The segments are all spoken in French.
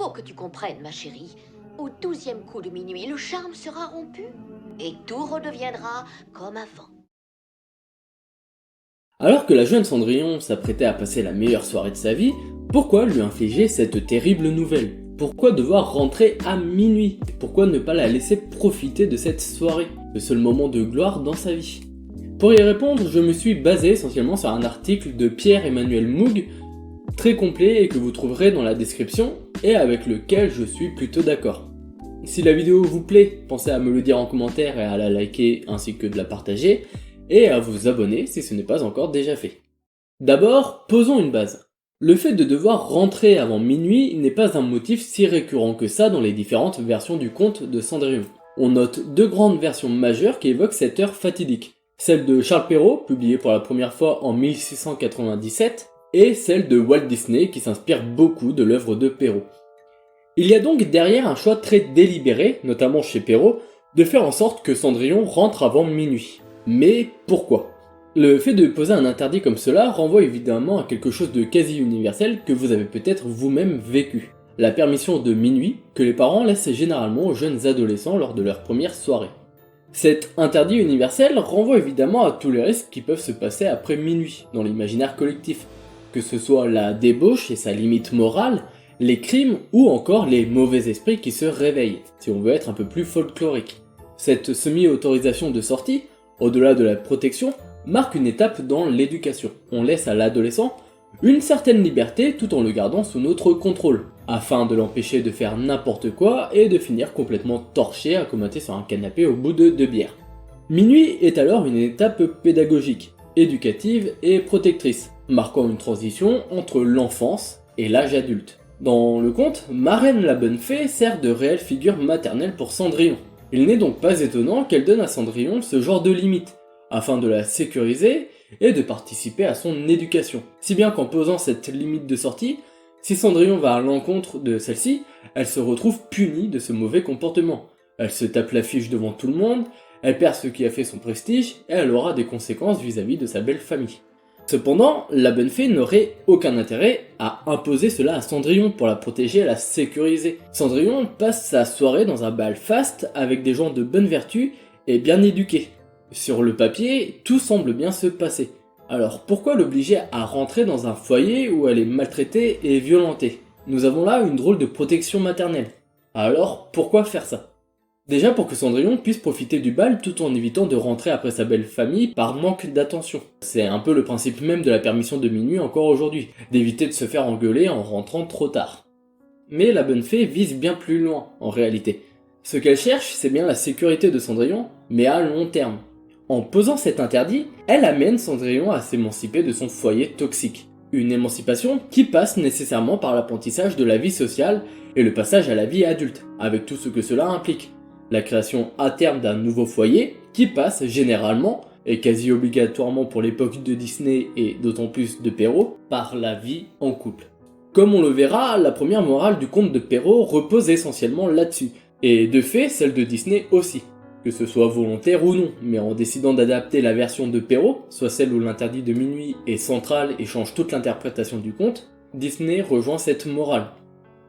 faut que tu comprennes, ma chérie. Au 12e coup de minuit, le charme sera rompu et tout redeviendra comme avant. Alors que la jeune Cendrillon s'apprêtait à passer la meilleure soirée de sa vie, pourquoi lui infliger cette terrible nouvelle? Pourquoi devoir rentrer à minuit? Pourquoi ne pas la laisser profiter de cette soirée, le seul moment de gloire dans sa vie? Pour y répondre, je me suis basé essentiellement sur un article de Pierre-Emmanuel Moog, très complet et que vous trouverez dans la description, et avec lequel je suis plutôt d'accord. Si la vidéo vous plaît, pensez à me le dire en commentaire et à la liker ainsi que de la partager, et à vous abonner si ce n'est pas encore déjà fait. D'abord, posons une base. Le fait de devoir rentrer avant minuit n'est pas un motif si récurrent que ça dans les différentes versions du conte de Cendrillon. On note deux grandes versions majeures qui évoquent cette heure fatidique. Celle de Charles Perrault, publiée pour la première fois en 1697, et celle de Walt Disney qui s'inspire beaucoup de l'œuvre de Perrault. Il y a donc derrière un choix très délibéré, notamment chez Perrault, de faire en sorte que Cendrillon rentre avant minuit. Mais pourquoi? Le fait de poser un interdit comme cela renvoie évidemment à quelque chose de quasi universel que vous avez peut-être vous-même vécu. La permission de minuit que les parents laissent généralement aux jeunes adolescents lors de leur première soirée. Cet interdit universel renvoie évidemment à tous les risques qui peuvent se passer après minuit dans l'imaginaire collectif, que ce soit la débauche et sa limite morale, les crimes ou encore les mauvais esprits qui se réveillent, si on veut être un peu plus folklorique. Cette semi-autorisation de sortie, au-delà de la protection, marque une étape dans l'éducation. On laisse à l'adolescent une certaine liberté tout en le gardant sous notre contrôle, afin de l'empêcher de faire n'importe quoi et de finir complètement torché à commenter sur un canapé au bout de 2 bières. Minuit est alors une étape pédagogique, éducative et protectrice, marquant une transition entre l'enfance et l'âge adulte. Dans le conte, Marraine la Bonne Fée sert de réelle figure maternelle pour Cendrillon. Il n'est donc pas étonnant qu'elle donne à Cendrillon ce genre de limite, afin de la sécuriser et de participer à son éducation. Si bien qu'en posant cette limite de sortie, si Cendrillon va à l'encontre de celle-ci, elle se retrouve punie de ce mauvais comportement. Elle se tape l'affiche devant tout le monde, elle perd ce qui a fait son prestige et elle aura des conséquences vis-à-vis de sa belle famille. Cependant, la bonne fée n'aurait aucun intérêt à imposer cela à Cendrillon pour la protéger et la sécuriser. Cendrillon passe sa soirée dans un bal faste avec des gens de bonne vertu et bien éduqués. Sur le papier, tout semble bien se passer. Alors pourquoi l'obliger à rentrer dans un foyer où elle est maltraitée et violentée? Nous avons là une drôle de protection maternelle. Alors pourquoi faire ça? Déjà pour que Cendrillon puisse profiter du bal tout en évitant de rentrer après sa belle famille par manque d'attention. C'est un peu le principe même de la permission de minuit encore aujourd'hui, d'éviter de se faire engueuler en rentrant trop tard. Mais la bonne fée vise bien plus loin en réalité. Ce qu'elle cherche, c'est bien la sécurité de Cendrillon, mais à long terme. En posant cet interdit, elle amène Cendrillon à s'émanciper de son foyer toxique. Une émancipation qui passe nécessairement par l'apprentissage de la vie sociale et le passage à la vie adulte, avec tout ce que cela implique. La création à terme d'un nouveau foyer qui passe généralement, et quasi obligatoirement pour l'époque de Disney et d'autant plus de Perrault, par la vie en couple. Comme on le verra, la première morale du conte de Perrault repose essentiellement là-dessus, et de fait celle de Disney aussi. Que ce soit volontaire ou non, mais en décidant d'adapter la version de Perrault, soit celle où l'interdit de minuit est central et change toute l'interprétation du conte, Disney rejoint cette morale.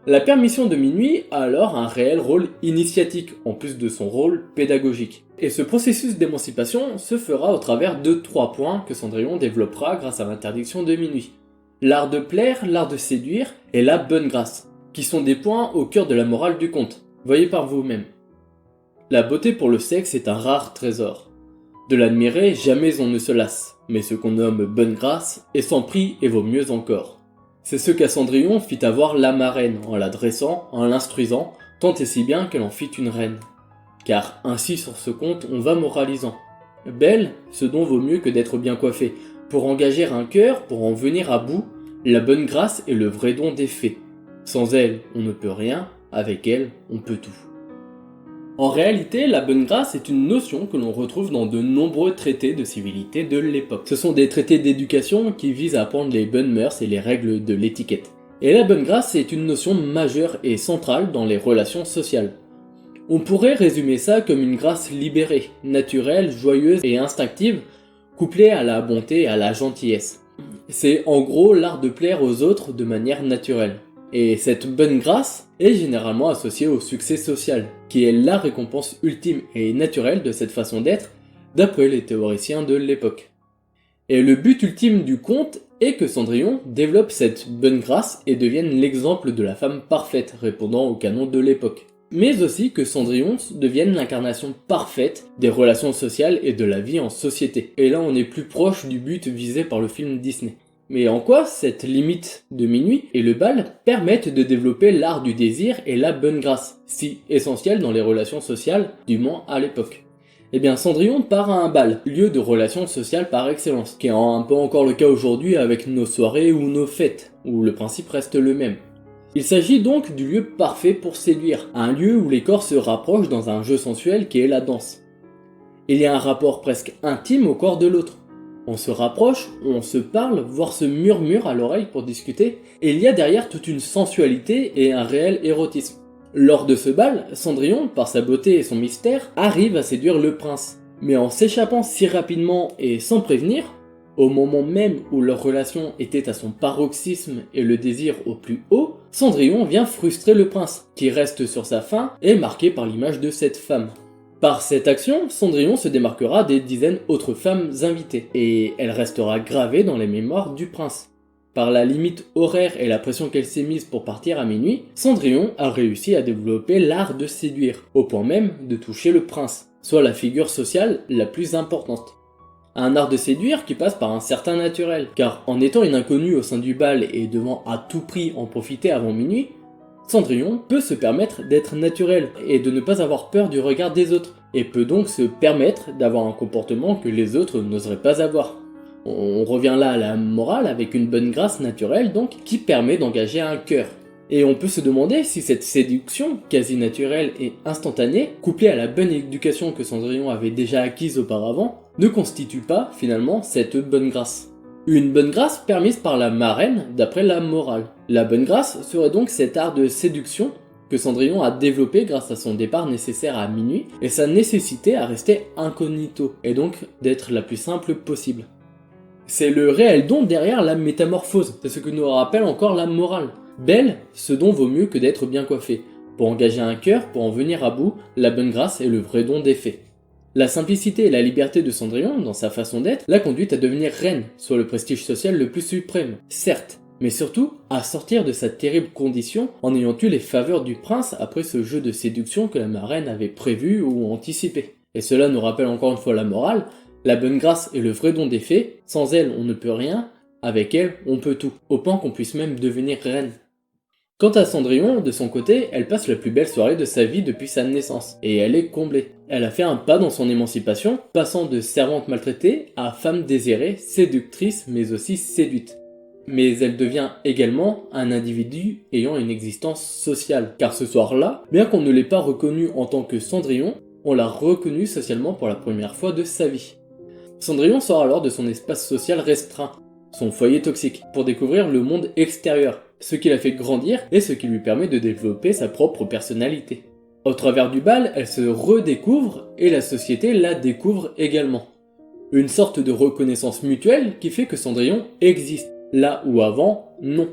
La permission de minuit a alors un réel rôle initiatique, en plus de son rôle pédagogique. Et ce processus d'émancipation se fera au travers de 3 points que Cendrillon développera grâce à l'interdiction de minuit. L'art de plaire, l'art de séduire et la bonne grâce, qui sont des points au cœur de la morale du conte. Voyez par vous-même. La beauté pour le sexe est un rare trésor. De l'admirer, jamais on ne se lasse, mais ce qu'on nomme bonne grâce est sans prix et vaut mieux encore. C'est ce qu'à Cendrillon fit avoir la marraine en la dressant, en l'instruisant, tant et si bien qu'elle en fit une reine. Car ainsi sur ce conte on va moralisant. Belle, ce don vaut mieux que d'être bien coiffée. Pour engager un cœur, pour en venir à bout, la bonne grâce est le vrai don des fées. Sans elle, on ne peut rien, avec elle, on peut tout. En réalité, la bonne grâce est une notion que l'on retrouve dans de nombreux traités de civilité de l'époque. Ce sont des traités d'éducation qui visent à apprendre les bonnes mœurs et les règles de l'étiquette. Et la bonne grâce est une notion majeure et centrale dans les relations sociales. On pourrait résumer ça comme une grâce libérée, naturelle, joyeuse et instinctive, couplée à la bonté et à la gentillesse. C'est en gros l'art de plaire aux autres de manière naturelle. Et cette bonne grâce est généralement associée au succès social, qui est la récompense ultime et naturelle de cette façon d'être, d'après les théoriciens de l'époque. Et le but ultime du conte est que Cendrillon développe cette bonne grâce et devienne l'exemple de la femme parfaite, répondant au canon de l'époque. Mais aussi que Cendrillon devienne l'incarnation parfaite des relations sociales et de la vie en société. Et là on est plus proche du but visé par le film Disney. Mais en quoi cette limite de minuit et le bal permettent de développer l'art du désir et la bonne grâce, si essentiel dans les relations sociales, du moins à l'époque? Eh bien Cendrillon part à un bal, lieu de relations sociales par excellence, qui est un peu encore le cas aujourd'hui avec nos soirées ou nos fêtes, où le principe reste le même. Il s'agit donc du lieu parfait pour séduire, un lieu où les corps se rapprochent dans un jeu sensuel qui est la danse. Il y a un rapport presque intime au corps de l'autre. On se rapproche, on se parle, voire se murmure à l'oreille pour discuter, et il y a derrière toute une sensualité et un réel érotisme. Lors de ce bal, Cendrillon, par sa beauté et son mystère, arrive à séduire le prince. Mais en s'échappant si rapidement et sans prévenir, au moment même où leur relation était à son paroxysme et le désir au plus haut, Cendrillon vient frustrer le prince, qui reste sur sa faim et marqué par l'image de cette femme. Par cette action, Cendrillon se démarquera des dizaines d'autres femmes invitées, et elle restera gravée dans les mémoires du prince. Par la limite horaire et la pression qu'elle s'est mise pour partir à minuit, Cendrillon a réussi à développer l'art de séduire, au point même de toucher le prince, soit la figure sociale la plus importante. Un art de séduire qui passe par un certain naturel, car en étant une inconnue au sein du bal et devant à tout prix en profiter avant minuit, Cendrillon peut se permettre d'être naturel et de ne pas avoir peur du regard des autres, et peut donc se permettre d'avoir un comportement que les autres n'oseraient pas avoir. On revient là à la morale avec une bonne grâce naturelle donc, qui permet d'engager un cœur. Et on peut se demander si cette séduction, quasi naturelle et instantanée, couplée à la bonne éducation que Cendrillon avait déjà acquise auparavant, ne constitue pas, finalement, cette bonne grâce. Une bonne grâce permise par la marraine d'après la morale. La bonne grâce serait donc cet art de séduction que Cendrillon a développé grâce à son départ nécessaire à minuit et sa nécessité à rester incognito, et donc d'être la plus simple possible. C'est le réel don derrière la métamorphose, c'est ce que nous rappelle encore la morale. Belle, ce don vaut mieux que d'être bien coiffé. Pour engager un cœur, pour en venir à bout, la bonne grâce est le vrai don des faits. La simplicité et la liberté de Cendrillon, dans sa façon d'être, l'a conduite à devenir reine, soit le prestige social le plus suprême, certes, mais surtout à sortir de sa terrible condition en ayant eu les faveurs du prince après ce jeu de séduction que la marraine avait prévu ou anticipé. Et cela nous rappelle encore une fois la morale, la bonne grâce est le vrai don des faits, sans elle on ne peut rien, avec elle on peut tout, au point qu'on puisse même devenir reine. Quant à Cendrillon, de son côté, elle passe la plus belle soirée de sa vie depuis sa naissance, et elle est comblée. Elle a fait un pas dans son émancipation, passant de servante maltraitée à femme désirée, séductrice mais aussi séduite. Mais elle devient également un individu ayant une existence sociale, car ce soir-là, bien qu'on ne l'ait pas reconnue en tant que Cendrillon, on l'a reconnue socialement pour la première fois de sa vie. Cendrillon sort alors de son espace social restreint, son foyer toxique, pour découvrir le monde extérieur, ce qui la fait grandir et ce qui lui permet de développer sa propre personnalité. Au travers du bal, elle se redécouvre et la société la découvre également. Une sorte de reconnaissance mutuelle qui fait que Cendrillon existe, là où avant, non.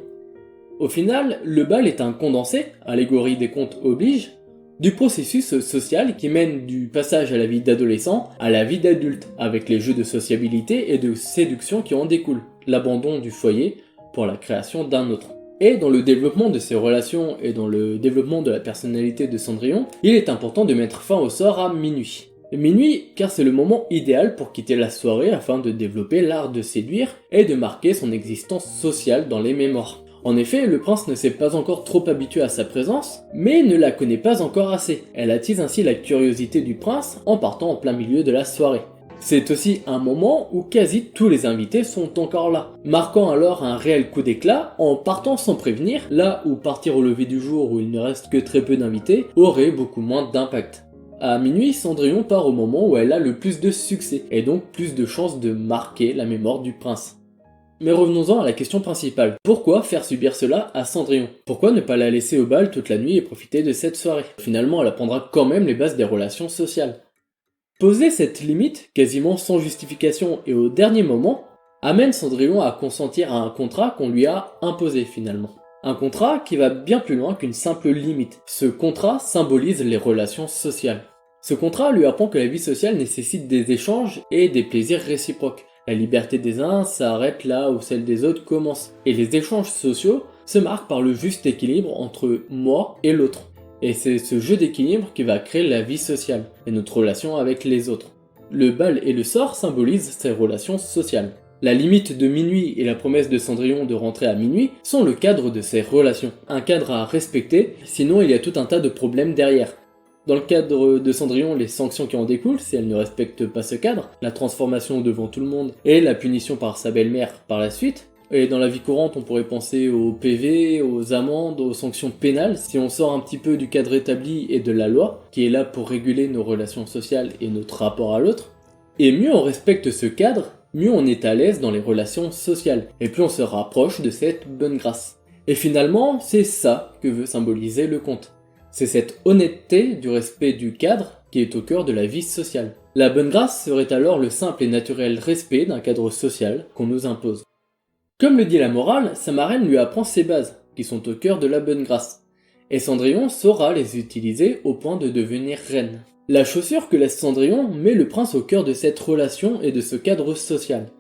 Au final, le bal est un condensé, allégorie des contes oblige, du processus social qui mène du passage à la vie d'adolescent à la vie d'adulte, avec les jeux de sociabilité et de séduction qui en découlent, l'abandon du foyer pour la création d'un autre. Et dans le développement de ces relations et dans le développement de la personnalité de Cendrillon, il est important de mettre fin au sort à minuit. Minuit, car c'est le moment idéal pour quitter la soirée afin de développer l'art de séduire et de marquer son existence sociale dans les mémoires. En effet, le prince ne s'est pas encore trop habitué à sa présence, mais ne la connaît pas encore assez. Elle attise ainsi la curiosité du prince en partant en plein milieu de la soirée. C'est aussi un moment où quasi tous les invités sont encore là, marquant alors un réel coup d'éclat en partant sans prévenir, là où partir au lever du jour où il ne reste que très peu d'invités aurait beaucoup moins d'impact. À minuit, Cendrillon part au moment où elle a le plus de succès, et donc plus de chances de marquer la mémoire du prince. Mais revenons-en à la question principale. Pourquoi faire subir cela à Cendrillon? Pourquoi ne pas la laisser au bal toute la nuit et profiter de cette soirée? Finalement, elle apprendra quand même les bases des relations sociales. Poser cette limite, quasiment sans justification et au dernier moment, amène Cendrillon à consentir à un contrat qu'on lui a imposé finalement. Un contrat qui va bien plus loin qu'une simple limite. Ce contrat symbolise les relations sociales. Ce contrat lui apprend que la vie sociale nécessite des échanges et des plaisirs réciproques. La liberté des uns s'arrête là où celle des autres commence. Et les échanges sociaux se marquent par le juste équilibre entre moi et l'autre. Et c'est ce jeu d'équilibre qui va créer la vie sociale et notre relation avec les autres. Le bal et le sort symbolisent ces relations sociales. La limite de minuit et la promesse de Cendrillon de rentrer à minuit sont le cadre de ces relations. Un cadre à respecter, sinon il y a tout un tas de problèmes derrière. Dans le cadre de Cendrillon, les sanctions qui en découlent, si elle ne respecte pas ce cadre, la transformation devant tout le monde et la punition par sa belle-mère par la suite. Et dans la vie courante, on pourrait penser aux PV, aux amendes, aux sanctions pénales, si on sort un petit peu du cadre établi et de la loi, qui est là pour réguler nos relations sociales et notre rapport à l'autre. Et mieux on respecte ce cadre, mieux on est à l'aise dans les relations sociales, et plus on se rapproche de cette bonne grâce. Et finalement, c'est ça que veut symboliser le conte. C'est cette honnêteté du respect du cadre qui est au cœur de la vie sociale. La bonne grâce serait alors le simple et naturel respect d'un cadre social qu'on nous impose. Comme le dit la morale, sa marraine lui apprend ses bases, qui sont au cœur de la bonne grâce. Et Cendrillon saura les utiliser au point de devenir reine. La chaussure que laisse Cendrillon met le prince au cœur de cette relation et de ce cadre social.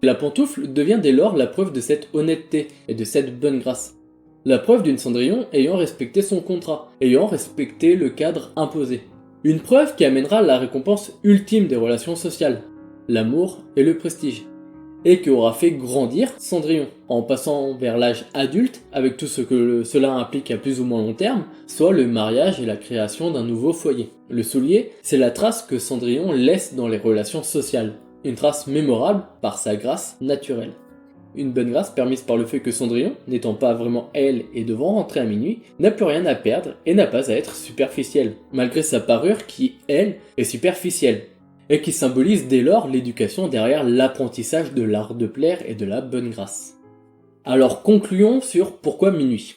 La pantoufle devient dès lors la preuve de cette honnêteté et de cette bonne grâce. La preuve d'une Cendrillon ayant respecté son contrat, ayant respecté le cadre imposé. Une preuve qui amènera la récompense ultime des relations sociales, l'amour et le prestige. Et qui aura fait grandir Cendrillon, en passant vers l'âge adulte, avec tout ce que cela implique à plus ou moins long terme, soit le mariage et la création d'un nouveau foyer. Le soulier, c'est la trace que Cendrillon laisse dans les relations sociales, une trace mémorable par sa grâce naturelle. Une bonne grâce permise par le fait que Cendrillon, n'étant pas vraiment elle et devant rentrer à minuit, n'a plus rien à perdre et n'a pas à être superficielle, malgré sa parure qui, elle, est superficielle, et qui symbolise dès lors l'éducation derrière l'apprentissage de l'art de plaire et de la bonne grâce. Alors concluons sur pourquoi minuit.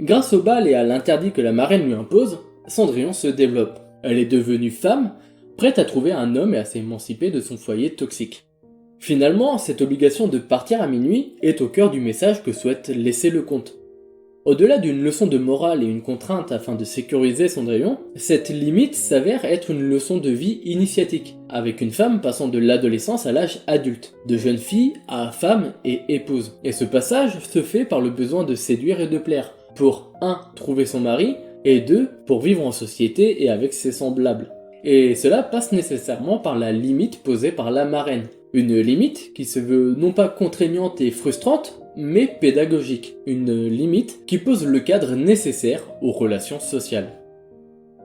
Grâce au bal et à l'interdit que la marraine lui impose, Cendrillon se développe. Elle est devenue femme, prête à trouver un homme et à s'émanciper de son foyer toxique. Finalement, cette obligation de partir à minuit est au cœur du message que souhaite laisser le conte. Au-delà d'une leçon de morale et une contrainte afin de sécuriser Cendrillon, cette limite s'avère être une leçon de vie initiatique, avec une femme passant de l'adolescence à l'âge adulte, de jeune fille à femme et épouse. Et ce passage se fait par le besoin de séduire et de plaire, pour 1. Trouver son mari, et 2. Pour vivre en société et avec ses semblables. Et cela passe nécessairement par la limite posée par la marraine. Une limite qui se veut non pas contraignante et frustrante, mais pédagogique. Une limite qui pose le cadre nécessaire aux relations sociales.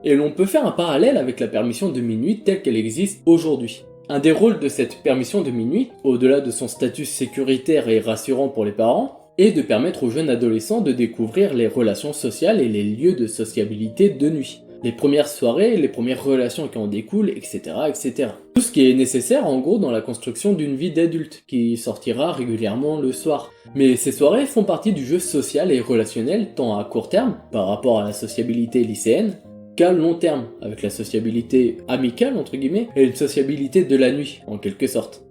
Et l'on peut faire un parallèle avec la permission de minuit telle qu'elle existe aujourd'hui. Un des rôles de cette permission de minuit, au-delà de son statut sécuritaire et rassurant pour les parents, est de permettre aux jeunes adolescents de découvrir les relations sociales et les lieux de sociabilité de nuit. Les premières soirées, les premières relations qui en découlent, etc., etc. Tout ce qui est nécessaire en gros dans la construction d'une vie d'adulte, qui sortira régulièrement le soir. Mais ces soirées font partie du jeu social et relationnel tant à court terme, par rapport à la sociabilité lycéenne, qu'à long terme, avec la sociabilité amicale entre guillemets, et une sociabilité de la nuit, en quelque sorte.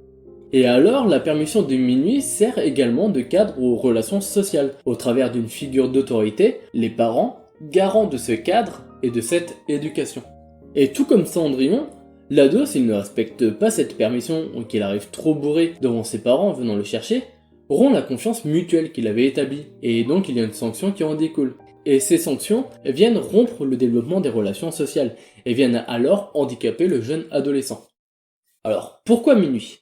Et alors, la permission de minuit sert également de cadre aux relations sociales, au travers d'une figure d'autorité, les parents, garants de ce cadre et de cette éducation. Et tout comme Cendrillon, l'ado, s'il ne respecte pas cette permission ou qu'il arrive trop bourré devant ses parents venant le chercher, rompt la confiance mutuelle qu'il avait établie, et donc il y a une sanction qui en découle. Et ces sanctions viennent rompre le développement des relations sociales, et viennent alors handicaper le jeune adolescent. Alors, pourquoi minuit ?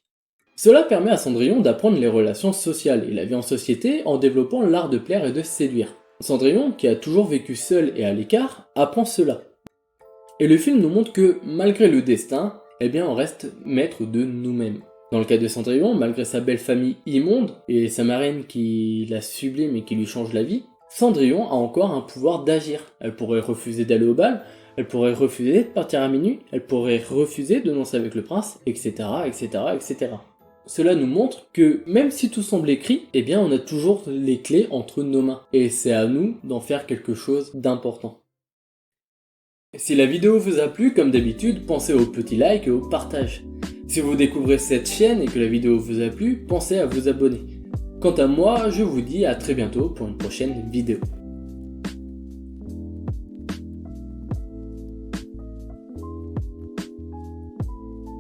Cela permet à Cendrillon d'apprendre les relations sociales et la vie en société en développant l'art de plaire et de séduire. Cendrillon, qui a toujours vécu seul et à l'écart, apprend cela. Et le film nous montre que, malgré le destin, on reste maître de nous-mêmes. Dans le cas de Cendrillon, malgré sa belle famille immonde et sa marraine qui la sublime et qui lui change la vie, Cendrillon a encore un pouvoir d'agir. Elle pourrait refuser d'aller au bal, elle pourrait refuser de partir à minuit, elle pourrait refuser de danser avec le prince, etc., etc., etc. Cela nous montre que même si tout semble écrit, on a toujours les clés entre nos mains. Et c'est à nous d'en faire quelque chose d'important. Si la vidéo vous a plu, comme d'habitude, pensez au petit like et au partage. Si vous découvrez cette chaîne et que la vidéo vous a plu, pensez à vous abonner. Quant à moi, je vous dis à très bientôt pour une prochaine vidéo.